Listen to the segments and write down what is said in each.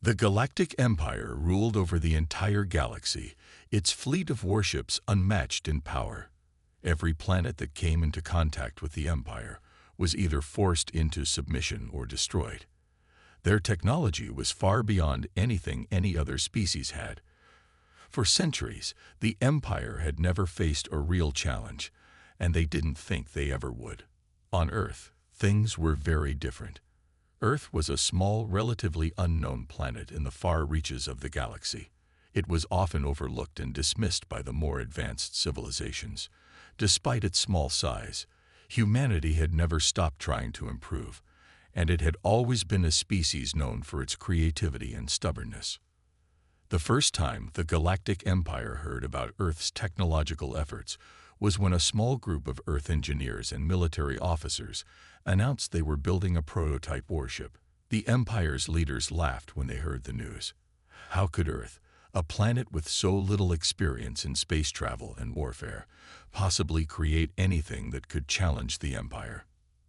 The Galactic Empire ruled over the entire galaxy, its fleet of warships unmatched in power. Every planet that came into contact with the Empire was either forced into submission or destroyed. Their technology was far beyond anything any other species had. For centuries, the Empire had never faced a real challenge, and they didn't think they ever would. On Earth, things were very different. Earth was a small, relatively unknown planet in the far reaches of the galaxy. It was often overlooked and dismissed by the more advanced civilizations. Despite its small size, humanity had never stopped trying to improve, and it had always been a species known for its creativity and stubbornness. The first time the Galactic Empire heard about Earth's technological efforts was when a small group of Earth engineers and military officers announced they were building a prototype warship. The Empire's leaders laughed when they heard the news. How could Earth, a planet with so little experience in space travel and warfare, possibly create anything that could challenge the Empire?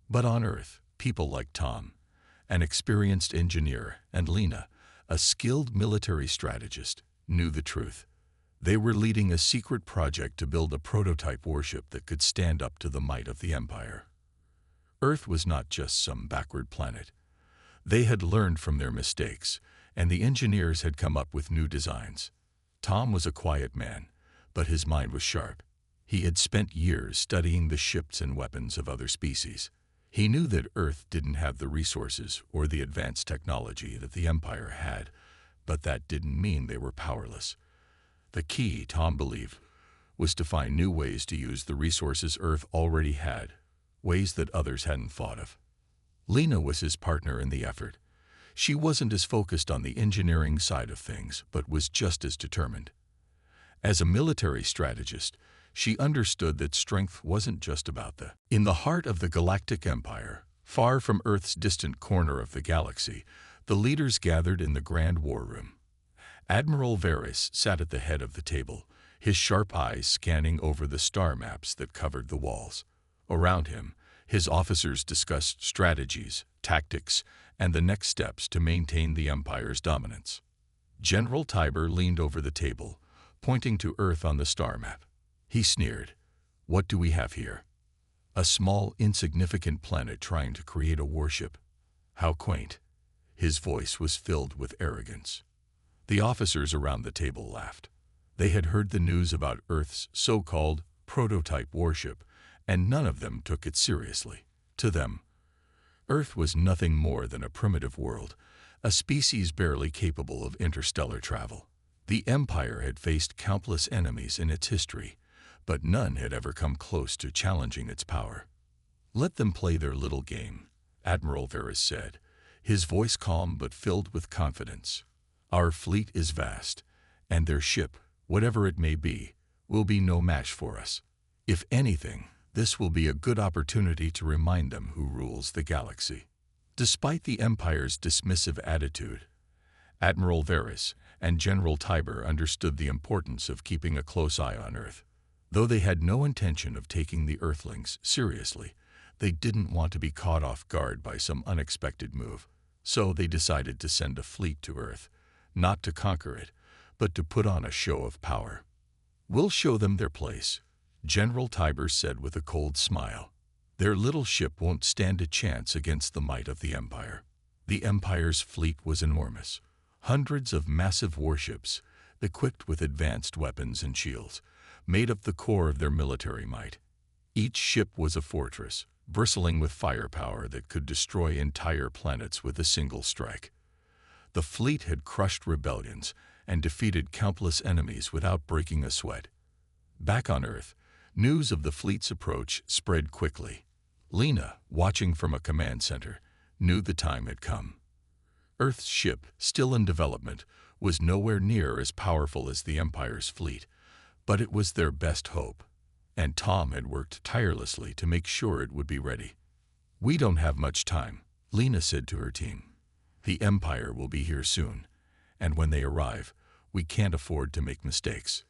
But on Earth, people like Tom, an experienced engineer, and Lena, a skilled military strategist, knew the truth. They were leading a secret project to build a prototype warship that could stand up to the might of the Empire. Earth was not just some backward planet. They had learned from their mistakes, and the engineers had come up with new designs. Tom was a quiet man, but his mind was sharp. He had spent years studying the ships and weapons of other species. He knew that Earth didn't have the resources or the advanced technology that the Empire had, but that didn't mean they were powerless. The key, Tom believed, was to find new ways to use the resources Earth already had, ways that others hadn't thought of. Lena was his partner in the effort. She wasn't as focused on the engineering side of things, but was just as determined. As a military strategist, she understood that strength wasn't just about the. In the heart of the Galactic Empire, far from Earth's distant corner of the galaxy, the leaders gathered in the Grand War Room. Admiral Varys sat at the head of the table, his sharp eyes scanning over the star maps that covered the walls. Around him, his officers discussed strategies, tactics, and the next steps to maintain the Empire's dominance. General Tiber leaned over the table, pointing to Earth on the star map. He sneered. "What do we have here? A small, insignificant planet trying to create a warship. How quaint." His voice was filled with arrogance. The officers around the table laughed. They had heard the news about Earth's so-called prototype warship, and none of them took it seriously. To them, Earth was nothing more than a primitive world, a species barely capable of interstellar travel. The Empire had faced countless enemies in its history, but none had ever come close to challenging its power. "Let them play their little game," Admiral Varys said, his voice calm but filled with confidence. "Our fleet is vast, and their ship, whatever it may be, will be no match for us. If anything, this will be a good opportunity to remind them who rules the galaxy." Despite the Empire's dismissive attitude, Admiral Varys and General Tiber understood the importance of keeping a close eye on Earth. Though they had no intention of taking the Earthlings seriously, they didn't want to be caught off guard by some unexpected move. So they decided to send a fleet to Earth, not to conquer it, but to put on a show of power. "We'll show them their place," General Tiber said with a cold smile. "Their little ship won't stand a chance against the might of the Empire." The Empire's fleet was enormous. Hundreds of massive warships, equipped with advanced weapons and shields, made up the core of their military might. Each ship was a fortress, bristling with firepower that could destroy entire planets with a single strike. The fleet had crushed rebellions and defeated countless enemies without breaking a sweat. Back on Earth, news of the fleet's approach spread quickly. Lena, watching from a command center, knew the time had come. Earth's ship, still in development, was nowhere near as powerful as the Empire's fleet, but it was their best hope, and Tom had worked tirelessly to make sure it would be ready. "We don't have much time," Lena said to her team. "The Empire will be here soon, and when they arrive, we can't afford to make mistakes."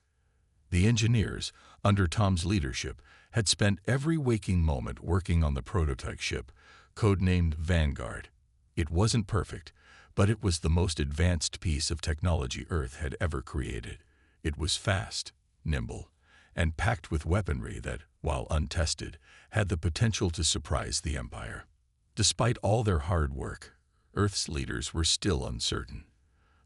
The engineers, under Tom's leadership, had spent every waking moment working on the prototype ship, codenamed Vanguard. It wasn't perfect, But it was the most advanced piece of technology Earth had ever created. It was fast, nimble, and packed with weaponry that, while untested, had the potential to surprise the Empire. Despite all their hard work, Earth's leaders were still uncertain.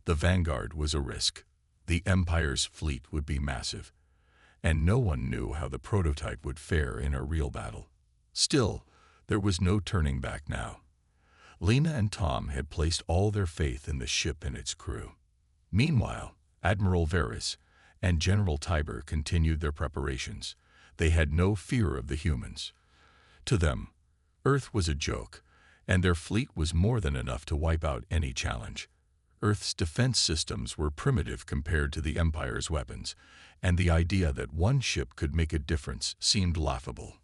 The Vanguard was a risk. The Empire's fleet would be massive, and no one knew how the prototype would fare in a real battle. Still, there was no turning back now. Lena and Tom had placed all their faith in the ship and its crew. Meanwhile, Admiral Varys and General Tiber continued their preparations. They had no fear of the humans. To them, Earth was a joke, and their fleet was more than enough to wipe out any challenge. Earth's defense systems were primitive compared to the Empire's weapons, and the idea that one ship could make a difference seemed laughable.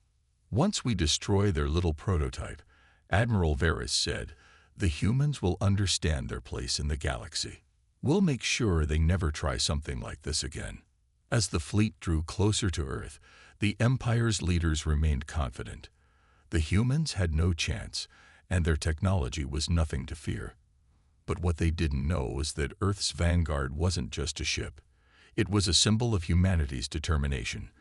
"Once we destroy their little prototype," Admiral Varys said, "the humans will understand their place in the galaxy. We'll make sure they never try something like this again." As the fleet drew closer to Earth, the Empire's leaders remained confident. The humans had no chance, and their technology was nothing to fear. But what they didn't know was that Earth's vanguard wasn't just a ship. It was a symbol of humanity's determination,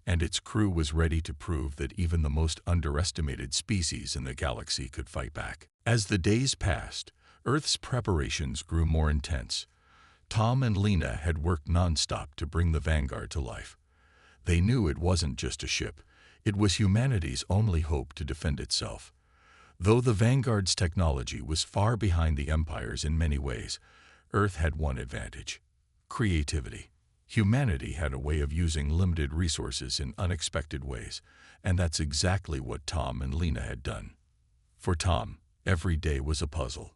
and its crew was ready to prove that even the most underestimated species in the galaxy could fight back. As the days passed, Earth's preparations grew more intense. Tom and Lena had worked nonstop to bring the Vanguard to life. They knew it wasn't just a ship. It was humanity's only hope to defend itself. Though the Vanguard's technology was far behind the Empire's in many ways, Earth had one advantage: creativity. Humanity had a way of using limited resources in unexpected ways, and that's exactly what Tom and Lena had done. For Tom, every day was a puzzle.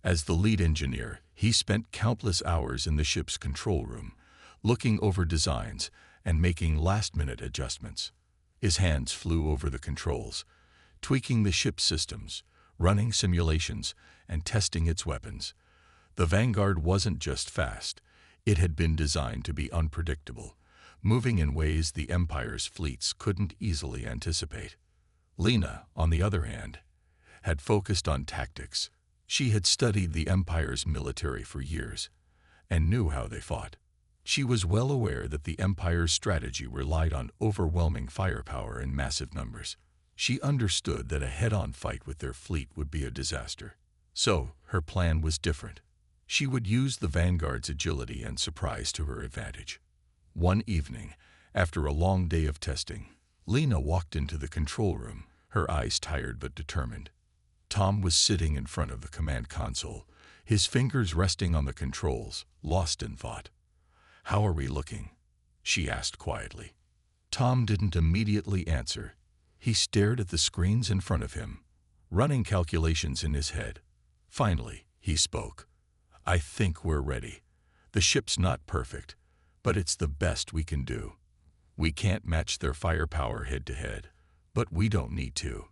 As the lead engineer, he spent countless hours in the ship's control room, looking over designs and making last-minute adjustments. His hands flew over the controls, tweaking the ship's systems, running simulations, and testing its weapons. The Vanguard wasn't just fast. It had been designed to be unpredictable, moving in ways the Empire's fleets couldn't easily anticipate. Lena, on the other hand, had focused on tactics. She had studied the Empire's military for years and knew how they fought. She was well aware that the Empire's strategy relied on overwhelming firepower and massive numbers. She understood that a head-on fight with their fleet would be a disaster. So, her plan was different. She would use the Vanguard's agility and surprise to her advantage. One evening, after a long day of testing, Lena walked into the control room, her eyes tired but determined. Tom was sitting in front of the command console, his fingers resting on the controls, lost in thought. "How are we looking?" she asked quietly. Tom didn't immediately answer. He stared at the screens in front of him, running calculations in his head. Finally, he spoke. "I think we're ready. The ship's not perfect, but it's the best we can do. We can't match their firepower head-to-head, but we don't need to.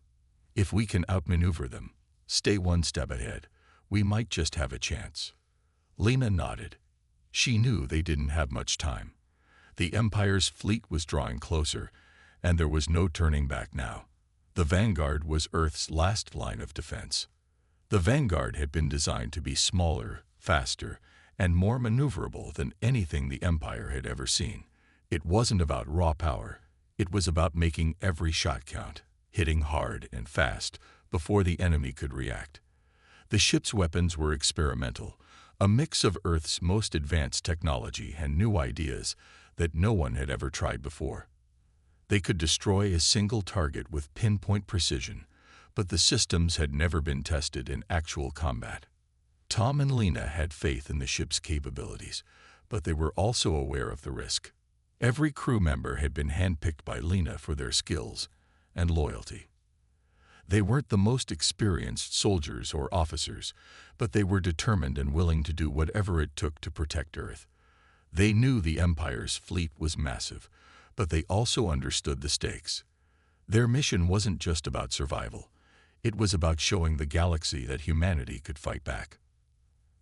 If we can outmaneuver them, stay one step ahead, we might just have a chance." Lena nodded. She knew they didn't have much time. The Empire's fleet was drawing closer, and there was no turning back now. The Vanguard was Earth's last line of defense. The Vanguard had been designed to be smaller, faster, and more maneuverable than anything the Empire had ever seen. It wasn't about raw power. It was about making every shot count, hitting hard and fast before the enemy could react. The ship's weapons were experimental, a mix of Earth's most advanced technology and new ideas that no one had ever tried before. They could destroy a single target with pinpoint precision, but the systems had never been tested in actual combat. Tom and Lena had faith in the ship's capabilities, but they were also aware of the risk. Every crew member had been handpicked by Lena for their skills and loyalty. They weren't the most experienced soldiers or officers, but they were determined and willing to do whatever it took to protect Earth. They knew the Empire's fleet was massive, but they also understood the stakes. Their mission wasn't just about survival. It was about showing the galaxy that humanity could fight back.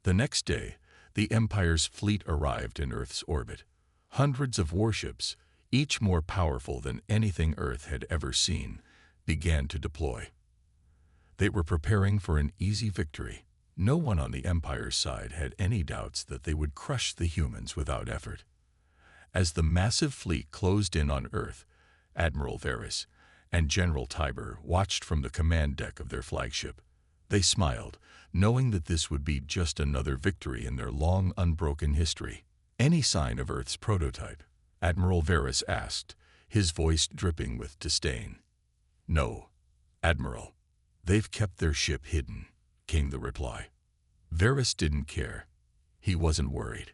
The next day, the Empire's fleet arrived in Earth's orbit. Hundreds of warships, each more powerful than anything Earth had ever seen, began to deploy. They were preparing for an easy victory, No one on the Empire's side had any doubts that they would crush the humans without effort. As the massive fleet closed in on Earth, Admiral Varys and General Tiber watched from the command deck of their flagship. They smiled, knowing that this would be just another victory in their long, unbroken history. "Any sign of Earth's prototype?" Admiral Varys asked, his voice dripping with disdain. "No, Admiral. They've kept their ship hidden," came the reply. Varys didn't care. He wasn't worried.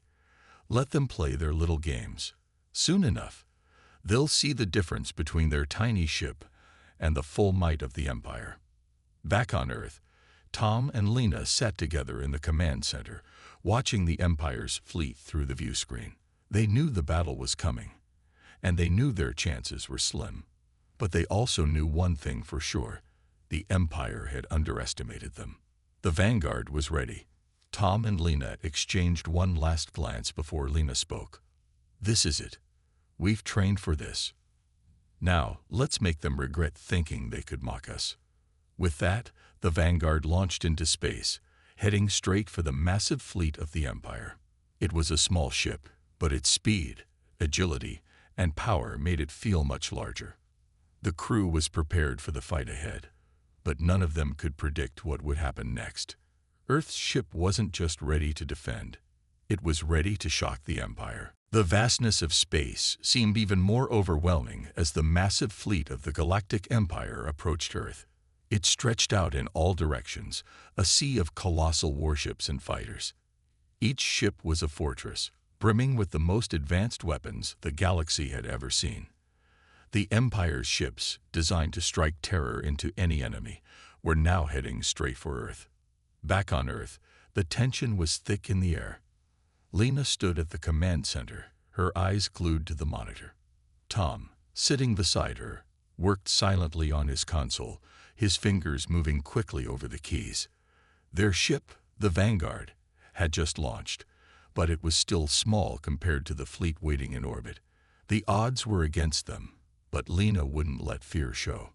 Let them play their little games. Soon enough, they'll see the difference between their tiny ship and the full might of the Empire. Back on Earth, Tom and Lena sat together in the command center, watching the Empire's fleet through the view screen. They knew the battle was coming, and they knew their chances were slim. But they also knew one thing for sure: the Empire had underestimated them. The vanguard was ready. Tom and Lena exchanged one last glance before Lena spoke. "This is it. We've trained for this. Now, let's make them regret thinking they could mock us." With that, the vanguard launched into space, heading straight for the massive fleet of the Empire. It was a small ship, but its speed, agility, and power made it feel much larger. The crew was prepared for the fight ahead, but none of them could predict what would happen next. Earth's ship wasn't just ready to defend. It was ready to shock the Empire. The vastness of space seemed even more overwhelming as the massive fleet of the Galactic Empire approached Earth. It stretched out in all directions, a sea of colossal warships and fighters. Each ship was a fortress, brimming with the most advanced weapons the galaxy had ever seen. The Empire's ships, designed to strike terror into any enemy, were now heading straight for Earth. Back on Earth, the tension was thick in the air. Lena stood at the command center, her eyes glued to the monitor. Tom, sitting beside her, worked silently on his console, his fingers moving quickly over the keys. Their ship, the Vanguard, had just launched, but it was still small compared to the fleet waiting in orbit. The odds were against them, but Lena wouldn't let fear show.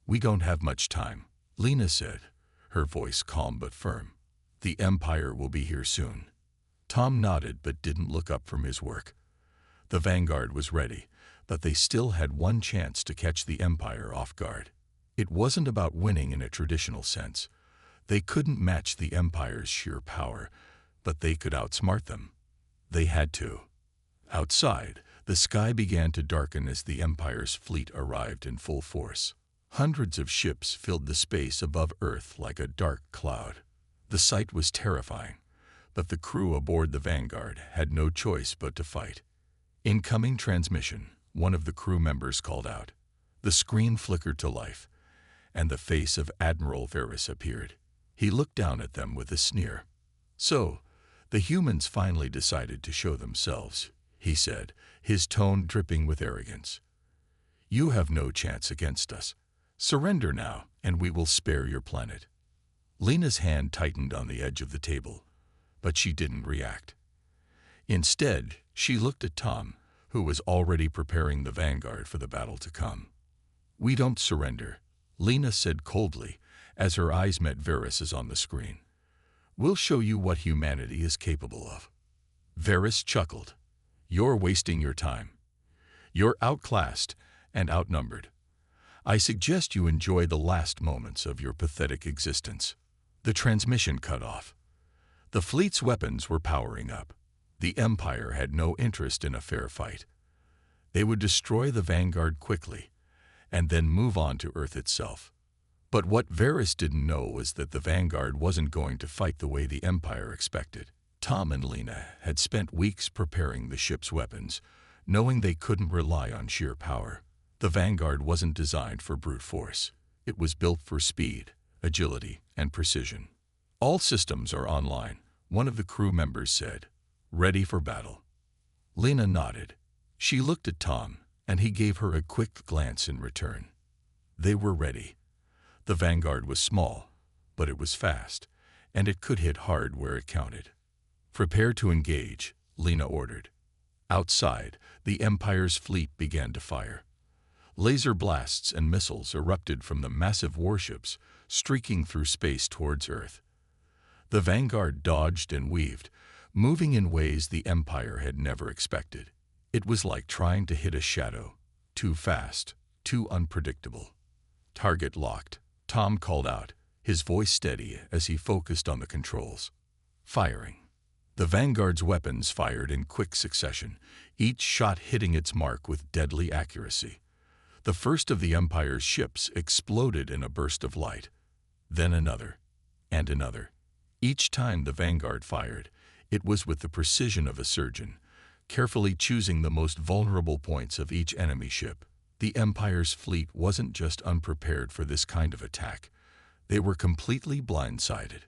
"We don't have much time," Lena said, her voice calm but firm. "The Empire will be here soon." Tom nodded but didn't look up from his work. The Vanguard was ready, but they still had one chance to catch the Empire off guard. It wasn't about winning in a traditional sense. They couldn't match the Empire's sheer power, but they could outsmart them. They had to. Outside, the sky began to darken as the Empire's fleet arrived in full force. Hundreds of ships filled the space above Earth like a dark cloud. The sight was terrifying, but the crew aboard the Vanguard had no choice but to fight. "Incoming transmission," one of the crew members called out. The screen flickered to life, and the face of Admiral Varys appeared. He looked down at them with a sneer. "So, the humans finally decided to show themselves," he said, his tone dripping with arrogance. "You have no chance against us. Surrender now, and we will spare your planet." Lena's hand tightened on the edge of the table, but she didn't react. Instead, she looked at Tom, who was already preparing the Vanguard for the battle to come. "We don't surrender," Lena said coldly, as her eyes met Varys's on the screen. "We'll show you what humanity is capable of." Varys chuckled. "You're wasting your time. You're outclassed and outnumbered. I suggest you enjoy the last moments of your pathetic existence." The transmission cut off. The fleet's weapons were powering up. The Empire had no interest in a fair fight. They would destroy the Vanguard quickly, and then move on to Earth itself. But what Varys didn't know was that the Vanguard wasn't going to fight the way the Empire expected. Tom and Lena had spent weeks preparing the ship's weapons, knowing they couldn't rely on sheer power. The Vanguard wasn't designed for brute force. It was built for speed, agility, and precision. "All systems are online," one of the crew members said. "Ready for battle." Lena nodded. She looked at Tom, and he gave her a quick glance in return. They were ready. The Vanguard was small, but it was fast, and it could hit hard where it counted. "Prepare to engage," Lena ordered. Outside, the Empire's fleet began to fire. Laser blasts and missiles erupted from the massive warships, streaking through space towards Earth. The Vanguard dodged and weaved, moving in ways the Empire had never expected. It was like trying to hit a shadow, too fast, too unpredictable. "Target locked," Tom called out, his voice steady as he focused on the controls. Firing. The Vanguard's weapons fired in quick succession, each shot hitting its mark with deadly accuracy. The first of the Empire's ships exploded in a burst of light, then another, and another. Each time the Vanguard fired, it was with the precision of a surgeon, carefully choosing the most vulnerable points of each enemy ship. The Empire's fleet wasn't just unprepared for this kind of attack. They were completely blindsided.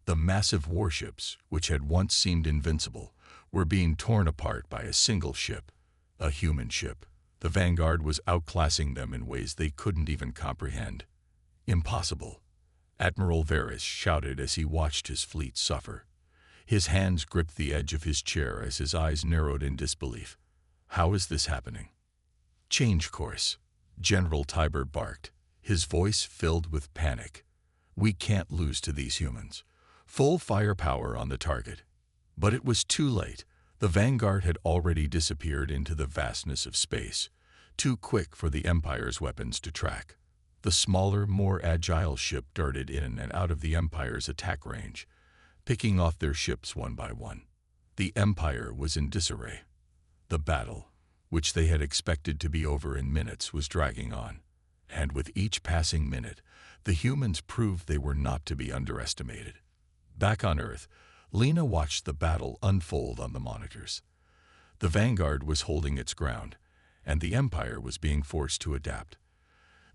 The massive warships, which had once seemed invincible, were being torn apart by a single ship, a human ship. The Vanguard was outclassing them in ways they couldn't even comprehend. "Impossible," Admiral Varys shouted as he watched his fleet suffer. His hands gripped the edge of his chair as his eyes narrowed in disbelief. "How is this happening?" "Change course," General Tiber barked, his voice filled with panic. "We can't lose to these humans. Full firepower on the target." But it was too late. The Vanguard had already disappeared into the vastness of space, too quick for the Empire's weapons to track. The smaller, more agile ship darted in and out of the Empire's attack range, picking off their ships one by one. The Empire was in disarray. The battle, which they had expected to be over in minutes, was dragging on. And with each passing minute, the humans proved they were not to be underestimated. Back on Earth, Lena watched the battle unfold on the monitors. The Vanguard was holding its ground, and the Empire was being forced to adapt.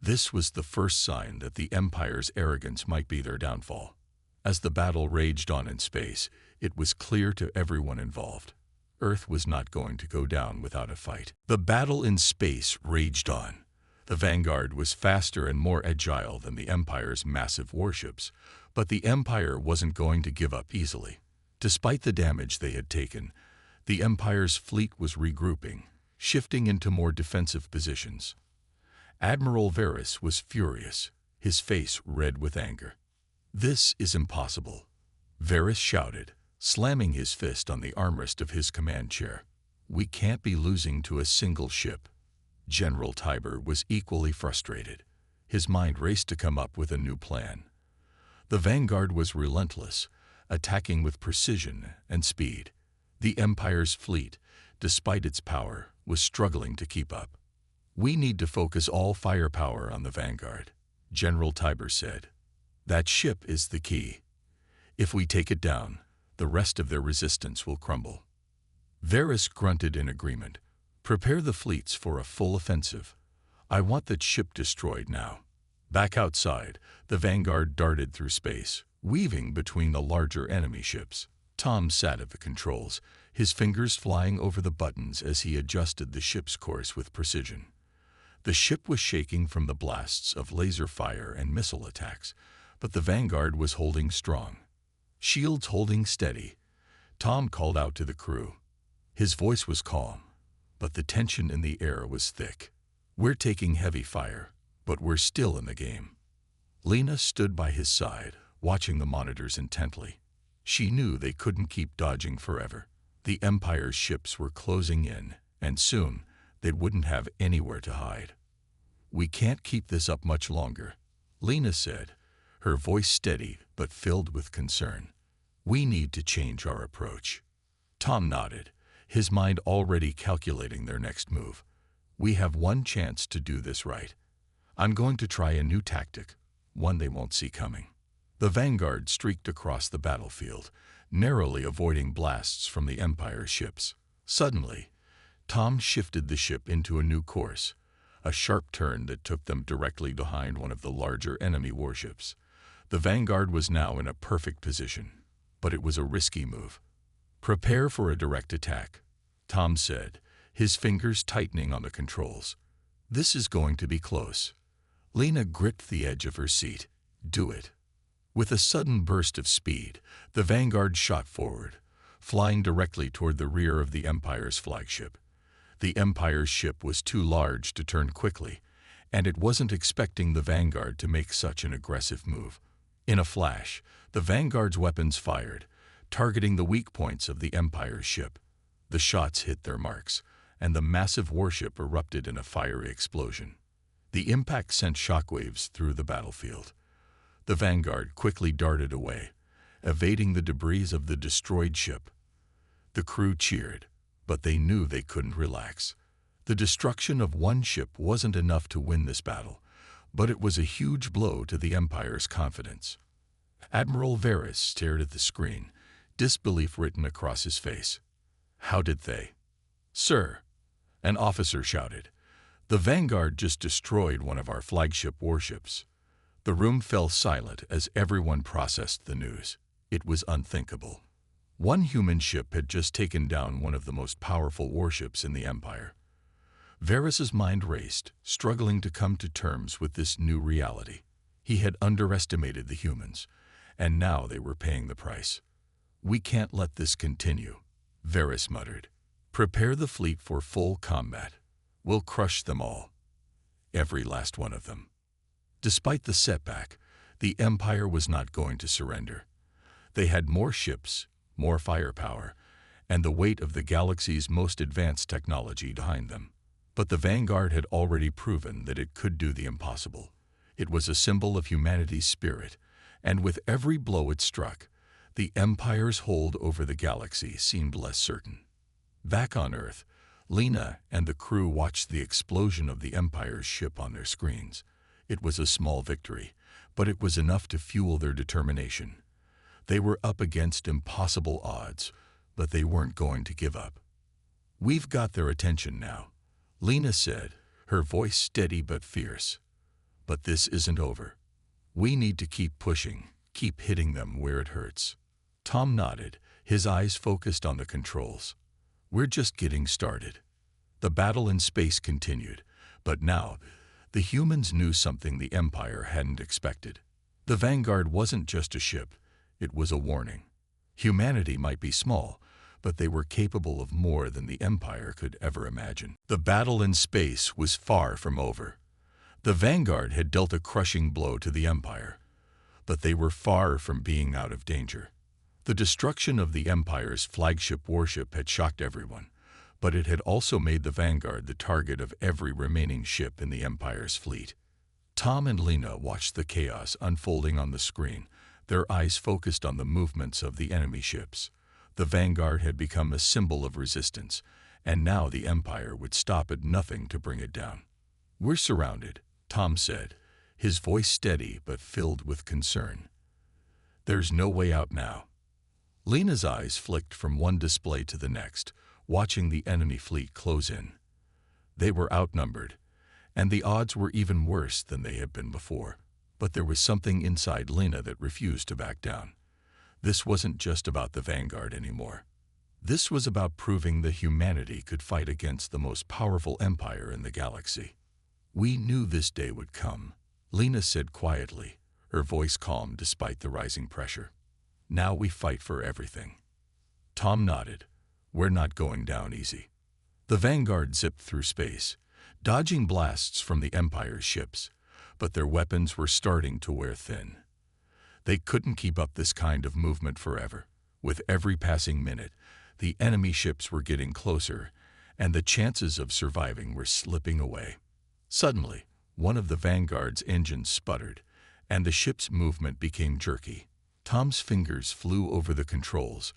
This was the first sign that the Empire's arrogance might be their downfall. As the battle raged on in space, it was clear to everyone involved. Earth was not going to go down without a fight. The battle in space raged on. The Vanguard was faster and more agile than the Empire's massive warships, but the Empire wasn't going to give up easily. Despite the damage they had taken, the Empire's fleet was regrouping, shifting into more defensive positions. Admiral Varys was furious, his face red with anger. "This is impossible," Varys shouted, slamming his fist on the armrest of his command chair. "We can't be losing to a single ship." General Tiber was equally frustrated. His mind raced to come up with a new plan. The Vanguard was relentless, attacking with precision and speed. The Empire's fleet, despite its power, was struggling to keep up. "We need to focus all firepower on the Vanguard," General Tiber said. "That ship is the key. If we take it down, the rest of their resistance will crumble." Varys grunted in agreement. "Prepare the fleets for a full offensive. I want that ship destroyed now." Back outside, the Vanguard darted through space, weaving between the larger enemy ships. Tom sat at the controls, his fingers flying over the buttons as he adjusted the ship's course with precision. The ship was shaking from the blasts of laser fire and missile attacks, but the Vanguard was holding strong. "Shields holding steady," Tom called out to the crew. His voice was calm, but the tension in the air was thick. "We're taking heavy fire, but we're still in the game." Lena stood by his side, watching the monitors intently. She knew they couldn't keep dodging forever. The Empire's ships were closing in, and soon they wouldn't have anywhere to hide. "We can't keep this up much longer," Lena said, her voice steady but filled with concern. "We need to change our approach." Tom nodded, his mind already calculating their next move. "We have one chance to do this right. I'm going to try a new tactic, one they won't see coming." The Vanguard streaked across the battlefield, narrowly avoiding blasts from the Empire's ships. Suddenly, Tom shifted the ship into a new course, a sharp turn that took them directly behind one of the larger enemy warships. The Vanguard was now in a perfect position, but it was a risky move. "Prepare for a direct attack," Tom said, his fingers tightening on the controls. "This is going to be close." Lena gripped the edge of her seat. "Do it." With a sudden burst of speed, the Vanguard shot forward, flying directly toward the rear of the Empire's flagship. The Empire's ship was too large to turn quickly, and it wasn't expecting the Vanguard to make such an aggressive move. In a flash, the Vanguard's weapons fired, targeting the weak points of the Empire's ship. The shots hit their marks, and the massive warship erupted in a fiery explosion. The impact sent shockwaves through the battlefield. The Vanguard quickly darted away, evading the debris of the destroyed ship. The crew cheered, but they knew they couldn't relax. The destruction of one ship wasn't enough to win this battle, but it was a huge blow to the Empire's confidence. Admiral Varys stared at the screen, disbelief written across his face. How did they? Sir, an officer shouted. The Vanguard just destroyed one of our flagship warships. The room fell silent as everyone processed the news. It was unthinkable. One human ship had just taken down one of the most powerful warships in the Empire. Varys's mind raced, struggling to come to terms with this new reality. He had underestimated the humans, and now they were paying the price. We can't let this continue, Varys muttered. Prepare the fleet for full combat. We'll crush them all. Every last one of them. Despite the setback, the Empire was not going to surrender. They had more ships, more firepower, and the weight of the galaxy's most advanced technology behind them. But the Vanguard had already proven that it could do the impossible. It was a symbol of humanity's spirit, and with every blow it struck, the Empire's hold over the galaxy seemed less certain. Back on Earth, Lena and the crew watched the explosion of the Empire's ship on their screens. It was a small victory, but it was enough to fuel their determination. They were up against impossible odds, but they weren't going to give up. We've got their attention now, Lena said, her voice steady but fierce. But this isn't over. We need to keep pushing, keep hitting them where it hurts. Tom nodded, his eyes focused on the controls. We're just getting started. The battle in space continued, but now the humans knew something the Empire hadn't expected. The Vanguard wasn't just a ship, it was a warning. Humanity might be small, but they were capable of more than the Empire could ever imagine. The battle in space was far from over. The Vanguard had dealt a crushing blow to the Empire, but they were far from being out of danger. The destruction of the Empire's flagship warship had shocked everyone, but it had also made the Vanguard the target of every remaining ship in the Empire's fleet. Tom and Lena watched the chaos unfolding on the screen, their eyes focused on the movements of the enemy ships. The Vanguard had become a symbol of resistance, and now the Empire would stop at nothing to bring it down. We're surrounded, Tom said, his voice steady but filled with concern. There's no way out now. Lena's eyes flicked from one display to the next, watching the enemy fleet close in. They were outnumbered, and the odds were even worse than they had been before. But there was something inside Lena that refused to back down. This wasn't just about the Vanguard anymore. This was about proving that humanity could fight against the most powerful empire in the galaxy. We knew this day would come, Lena said quietly, her voice calm despite the rising pressure. Now we fight for everything. Tom nodded. We're not going down easy. The Vanguard zipped through space, dodging blasts from the Empire's ships, but their weapons were starting to wear thin. They couldn't keep up this kind of movement forever. With every passing minute, the enemy ships were getting closer, and the chances of surviving were slipping away. Suddenly, one of the Vanguard's engines sputtered, and the ship's movement became jerky. Tom's fingers flew over the controls,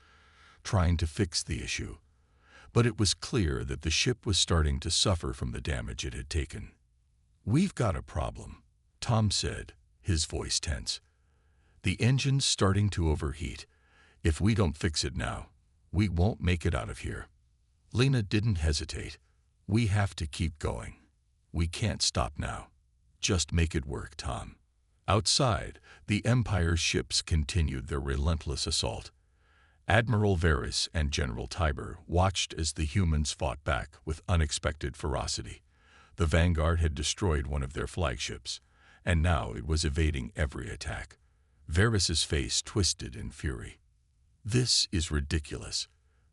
trying to fix the issue. But it was clear that the ship was starting to suffer from the damage it had taken. We've got a problem, Tom said, his voice tense. The engine's starting to overheat. If we don't fix it now, we won't make it out of here. Lena didn't hesitate. We have to keep going. We can't stop now. Just make it work, Tom. Outside, the Empire's ships continued their relentless assault. Admiral Varys and General Tiber watched as the humans fought back with unexpected ferocity. The Vanguard had destroyed one of their flagships, and now it was evading every attack. Varys's face twisted in fury. This is ridiculous,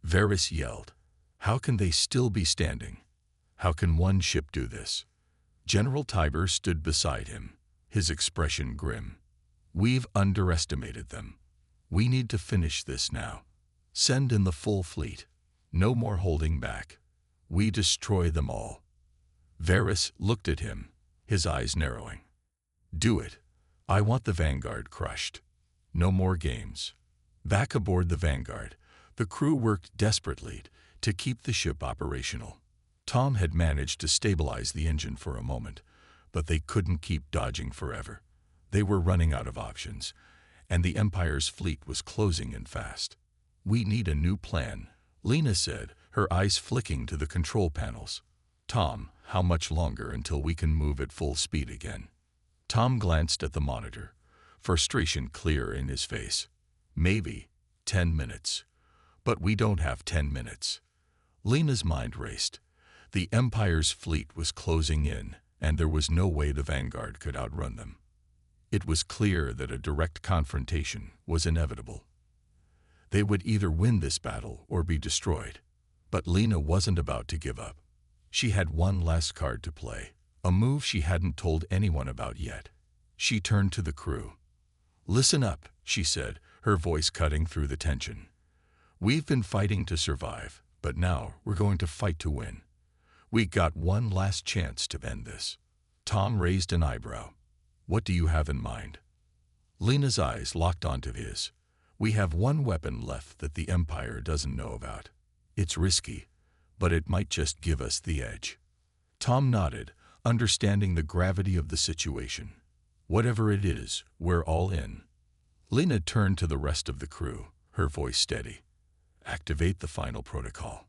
Varys yelled. How can they still be standing? How can one ship do this? General Tiber stood beside him, his expression grim. We've underestimated them. We need to finish this now. Send in the full fleet. No more holding back. We destroy them all." Varys looked at him, his eyes narrowing. "Do it. I want the Vanguard crushed. No more games." Back aboard the Vanguard, the crew worked desperately to keep the ship operational. Tom had managed to stabilize the engine for a moment, but they couldn't keep dodging forever. They were running out of options, and the Empire's fleet was closing in fast. "We need a new plan," Lena said, her eyes flicking to the control panels. "Tom, how much longer until we can move at full speed again?" Tom glanced at the monitor, frustration clear in his face. "Maybe 10 minutes. But we don't have 10 minutes." Lena's mind raced. The Empire's fleet was closing in, and there was no way the Vanguard could outrun them. It was clear that a direct confrontation was inevitable. They would either win this battle or be destroyed. But Lena wasn't about to give up. She had one last card to play, a move she hadn't told anyone about yet. She turned to the crew. "Listen up," she said, her voice cutting through the tension. "We've been fighting to survive, but now we're going to fight to win. We got one last chance to end this." Tom raised an eyebrow. "What do you have in mind?" Lena's eyes locked onto his. "We have one weapon left that the Empire doesn't know about. It's risky, but it might just give us the edge." Tom nodded, understanding the gravity of the situation. "Whatever it is, we're all in." Lena turned to the rest of the crew, her voice steady. "Activate the final protocol.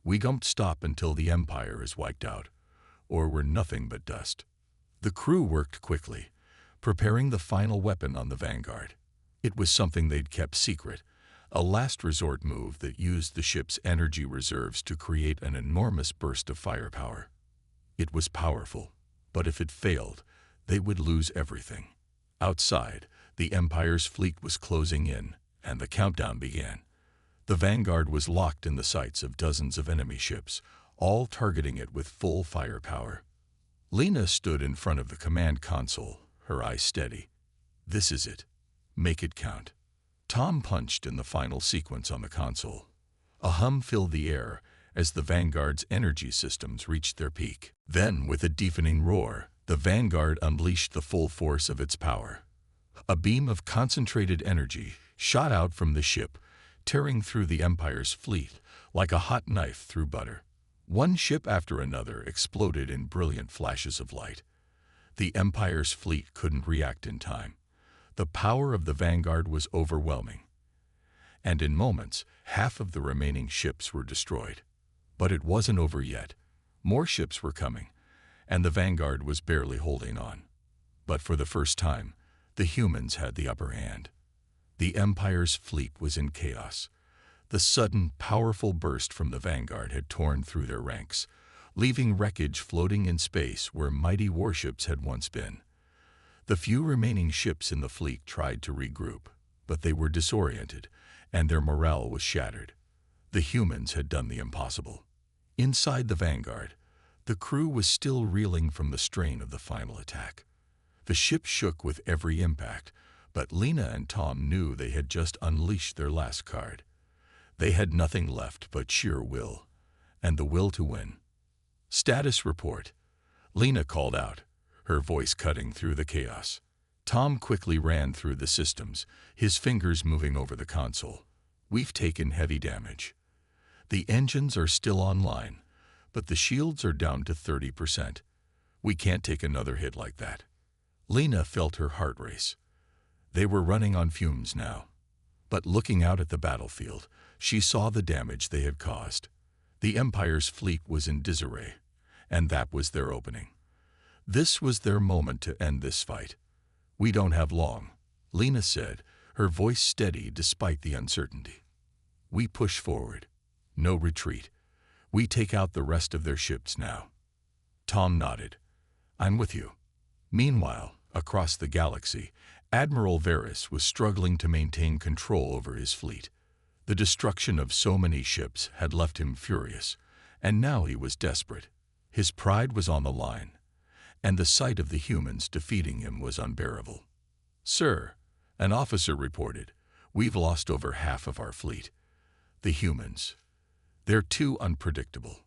We don't stop until the Empire is wiped out, or we're nothing but dust." The crew worked quickly, preparing the final weapon on the Vanguard. It was something they'd kept secret, a last resort move that used the ship's energy reserves to create an enormous burst of firepower. It was powerful, but if it failed, they would lose everything. Outside, the Empire's fleet was closing in, and the countdown began. The Vanguard was locked in the sights of dozens of enemy ships, all targeting it with full firepower. Lena stood in front of the command console, her eyes steady. "This is it. Make it count." Tom punched in the final sequence on the console. A hum filled the air as the Vanguard's energy systems reached their peak. Then, with a deafening roar, the Vanguard unleashed the full force of its power. A beam of concentrated energy shot out from the ship, tearing through the Empire's fleet like a hot knife through butter. One ship after another exploded in brilliant flashes of light. The Empire's fleet couldn't react in time. The power of the Vanguard was overwhelming. And in moments, half of the remaining ships were destroyed. But it wasn't over yet. More ships were coming, and the Vanguard was barely holding on. But for the first time, the humans had the upper hand. The Empire's fleet was in chaos. The sudden, powerful burst from the Vanguard had torn through their ranks, leaving wreckage floating in space where mighty warships had once been. The few remaining ships in the fleet tried to regroup, but they were disoriented, and their morale was shattered. The humans had done the impossible. Inside the Vanguard, the crew was still reeling from the strain of the final attack. The ship shook with every impact, but Lena and Tom knew they had just unleashed their last card. They had nothing left but sheer will, and the will to win. "Status report," Lena called out, her voice cutting through the chaos. Tom quickly ran through the systems, his fingers moving over the console. "We've taken heavy damage. The engines are still online, but the shields are down to 30%. We can't take another hit like that." Lena felt her heart race. They were running on fumes now. But looking out at the battlefield, she saw the damage they had caused. The Empire's fleet was in disarray, and that was their opening. This was their moment to end this fight. "We don't have long," Lena said, her voice steady despite the uncertainty. "We push forward. No retreat. We take out the rest of their ships now." Tom nodded. "I'm with you." Meanwhile, across the galaxy, Admiral Varys was struggling to maintain control over his fleet. The destruction of so many ships had left him furious, and now he was desperate. His pride was on the line, and the sight of the humans defeating him was unbearable. "Sir," An officer reported, "We've lost over half of our fleet. The humans, they're too unpredictable."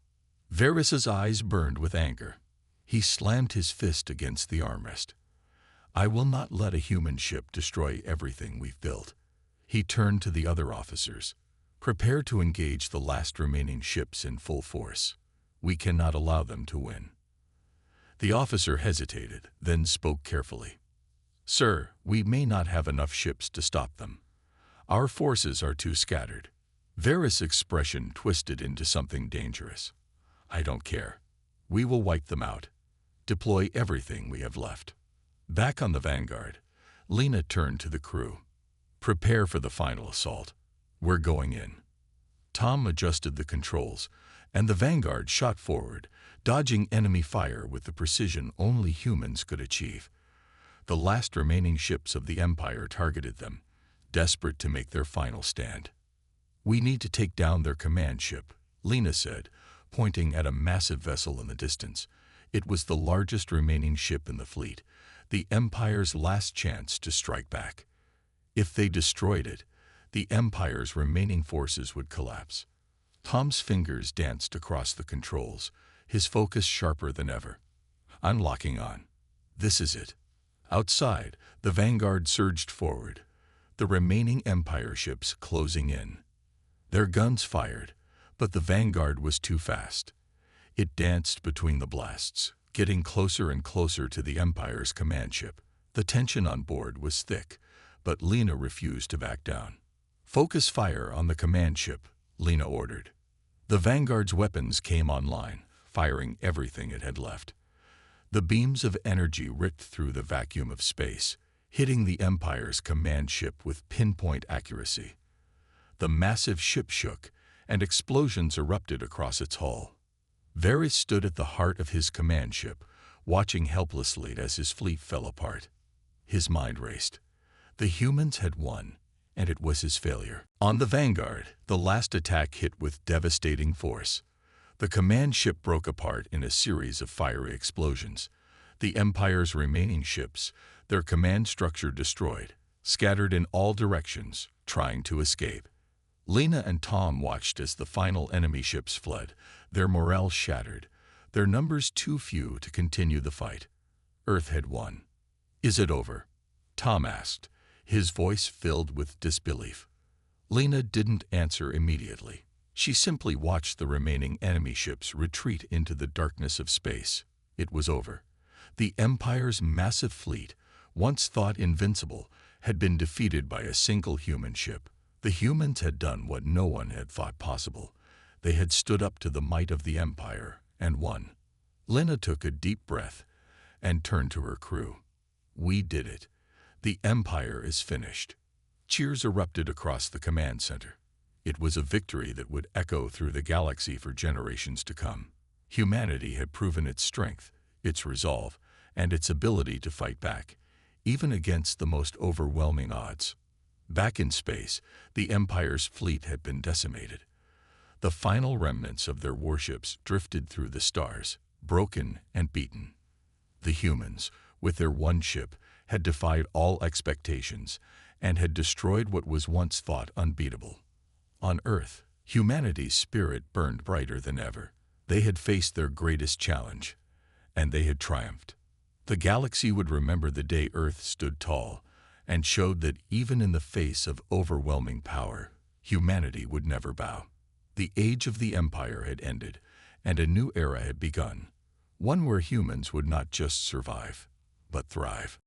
Varys's eyes burned with anger. He slammed his fist against the armrest. "I will not let a human ship destroy everything we've built." He turned to the other officers. "Prepare to engage the last remaining ships in full force. We cannot allow them to win." The officer hesitated, then spoke carefully. "Sir, we may not have enough ships to stop them. Our forces are too scattered." Varys' expression twisted into something dangerous. "I don't care. We will wipe them out. Deploy everything we have left." Back on the Vanguard, Lena turned to the crew. "Prepare for the final assault. We're going in." Tom adjusted the controls, and the Vanguard shot forward, dodging enemy fire with the precision only humans could achieve. The last remaining ships of the Empire targeted them, desperate to make their final stand. "We need to take down their command ship," Lena said, pointing at a massive vessel in the distance. It was the largest remaining ship in the fleet, the Empire's last chance to strike back. If they destroyed it, the Empire's remaining forces would collapse. Tom's fingers danced across the controls, his focus sharper than ever. "I'm locking on. This is it." Outside, the Vanguard surged forward, the remaining Empire ships closing in. Their guns fired, but the Vanguard was too fast. It danced between the blasts, getting closer and closer to the Empire's command ship. The tension on board was thick, but Lena refused to back down. "Focus fire on the command ship," Lena ordered. The Vanguard's weapons came online, firing everything it had left. The beams of energy ripped through the vacuum of space, hitting the Empire's command ship with pinpoint accuracy. The massive ship shook, and explosions erupted across its hull. Varys stood at the heart of his command ship, watching helplessly as his fleet fell apart. His mind raced. The humans had won, and it was his failure. On the Vanguard, the last attack hit with devastating force. The command ship broke apart in a series of fiery explosions. The Empire's remaining ships, their command structure destroyed, scattered in all directions, trying to escape. Lena and Tom watched as the final enemy ships fled, their morale shattered, their numbers too few to continue the fight. Earth had won. "Is it over?" Tom asked, his voice filled with disbelief. Lena didn't answer immediately. She simply watched the remaining enemy ships retreat into the darkness of space. It was over. The Empire's massive fleet, once thought invincible, had been defeated by a single human ship. The humans had done what no one had thought possible. They had stood up to the might of the Empire and won. Lena took a deep breath and turned to her crew. "We did it. The Empire is finished." Cheers erupted across the command center. It was a victory that would echo through the galaxy for generations to come. Humanity had proven its strength, its resolve, and its ability to fight back, even against the most overwhelming odds. Back in space, the Empire's fleet had been decimated. The final remnants of their warships drifted through the stars, broken and beaten. The humans, with their one ship, had defied all expectations and had destroyed what was once thought unbeatable. On Earth, humanity's spirit burned brighter than ever. They had faced their greatest challenge, and they had triumphed. The galaxy would remember the day Earth stood tall and showed that even in the face of overwhelming power, humanity would never bow. The age of the Empire had ended, and a new era had begun, one where humans would not just survive, but thrive.